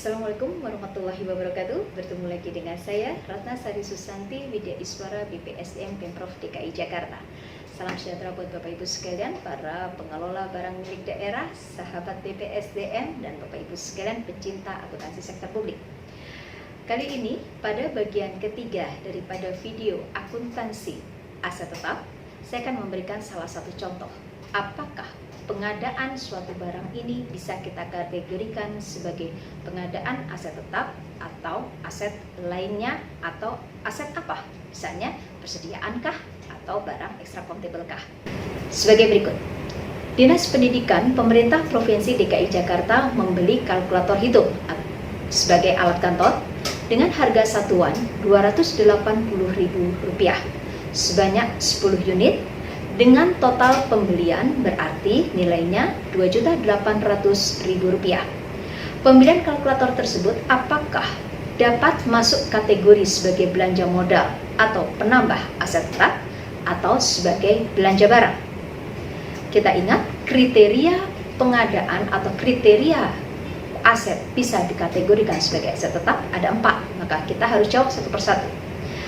Assalamualaikum warahmatullahi wabarakatuh. Bertemu lagi dengan saya Ratna Sari Susanti, Widya Iswara BPSDM Pemprov DKI Jakarta. Salam sejahtera buat Bapak Ibu sekalian, para pengelola barang milik daerah, sahabat BPSDM, dan Bapak Ibu sekalian pecinta akuntansi sektor publik. Kali ini pada bagian ketiga daripada video akuntansi aset tetap, saya akan memberikan salah satu contoh. Apakah pengadaan suatu barang ini bisa kita kategorikan sebagai pengadaan aset tetap atau aset lainnya, atau aset apa? Misalnya persediaankah atau barang ekstra kontable-kah? Sebagai berikut. Dinas Pendidikan Pemerintah Provinsi DKI Jakarta membeli kalkulator hitung sebagai alat kantor dengan harga satuan Rp280.000 sebanyak 10 unit dengan total pembelian berarti nilainya Rp2.800.000. Pembelian kalkulator tersebut apakah dapat masuk kategori sebagai belanja modal atau penambah aset tetap atau sebagai belanja barang? Kita ingat kriteria pengadaan atau kriteria aset bisa dikategorikan sebagai aset tetap ada 4, maka kita harus jawab satu persatu.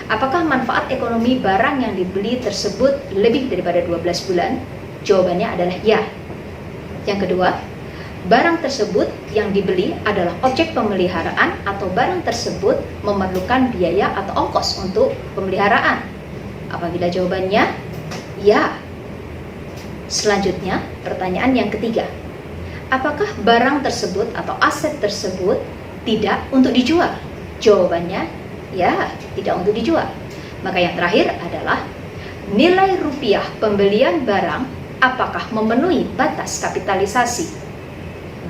Apakah manfaat ekonomi barang yang dibeli tersebut lebih daripada 12 bulan? Jawabannya adalah ya. Yang kedua, barang tersebut yang dibeli adalah objek pemeliharaan atau barang tersebut memerlukan biaya atau ongkos untuk pemeliharaan? Apabila jawabannya ya. Selanjutnya, pertanyaan yang ketiga. Apakah barang tersebut atau aset tersebut tidak untuk dijual? Jawabannya ya, tidak untuk dijual. Maka yang terakhir adalah nilai rupiah pembelian barang apakah memenuhi batas kapitalisasi,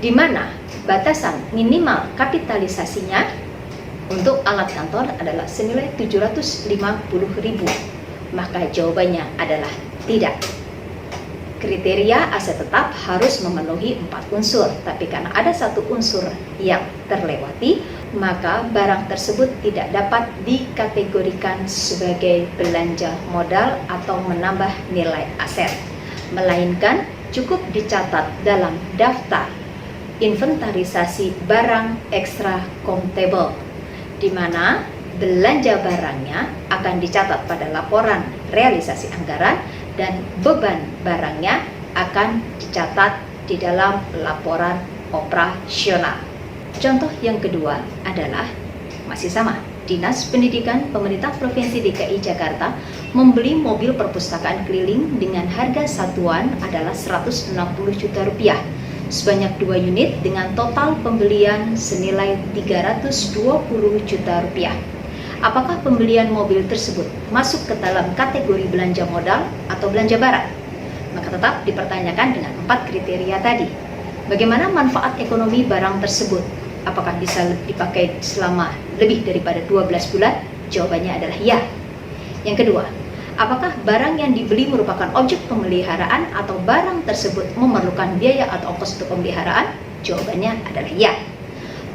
di mana batasan minimal kapitalisasinya untuk alat kantor adalah senilai Rp750.000. Maka jawabannya adalah tidak. Kriteria aset tetap harus memenuhi 4 unsur, tapi karena ada satu unsur yang terlewati, maka barang tersebut tidak dapat dikategorikan sebagai belanja modal atau menambah nilai aset, melainkan cukup dicatat dalam daftar inventarisasi barang ekstra kontable, di mana belanja barangnya akan dicatat pada laporan realisasi anggaran dan beban barangnya akan dicatat di dalam laporan operasional. Contoh yang kedua adalah masih sama. Dinas Pendidikan Pemerintah Provinsi DKI Jakarta membeli mobil perpustakaan keliling dengan harga satuan adalah Rp160 juta sebanyak 2 unit dengan total pembelian senilai Rp320 juta. Apakah pembelian mobil tersebut masuk ke dalam kategori belanja modal atau belanja barang? Maka tetap dipertanyakan dengan 4 kriteria tadi. Bagaimana manfaat ekonomi barang tersebut? Apakah bisa dipakai selama lebih daripada 12 bulan? Jawabannya adalah ya. Yang kedua, apakah barang yang dibeli merupakan objek pemeliharaan atau barang tersebut memerlukan biaya atau ongkos untuk pemeliharaan? Jawabannya adalah ya.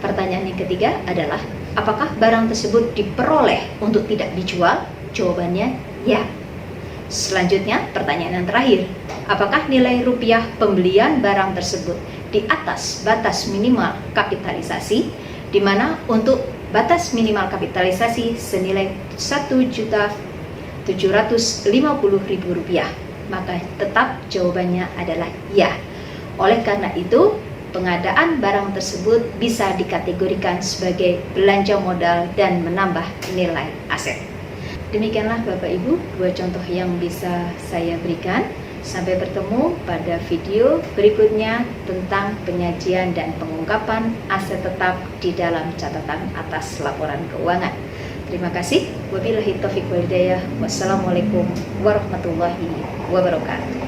Pertanyaan yang ketiga adalah, apakah barang tersebut diperoleh untuk tidak dijual? Jawabannya ya. Selanjutnya, pertanyaan yang terakhir, apakah nilai rupiah pembelian barang tersebut di atas batas minimal kapitalisasi, di mana untuk batas minimal kapitalisasi senilai Rp1.750.000? Maka tetap jawabannya adalah ya. Oleh karena itu, pengadaan barang tersebut bisa dikategorikan sebagai belanja modal dan menambah nilai aset. Demikianlah Bapak Ibu, 2 contoh yang bisa saya berikan. Sampai bertemu pada video berikutnya tentang penyajian dan pengungkapan aset tetap di dalam catatan atas laporan keuangan. Terima kasih. Wabillahi taufiq wal hidayah. Wassalamualaikum warahmatullahi wabarakatuh.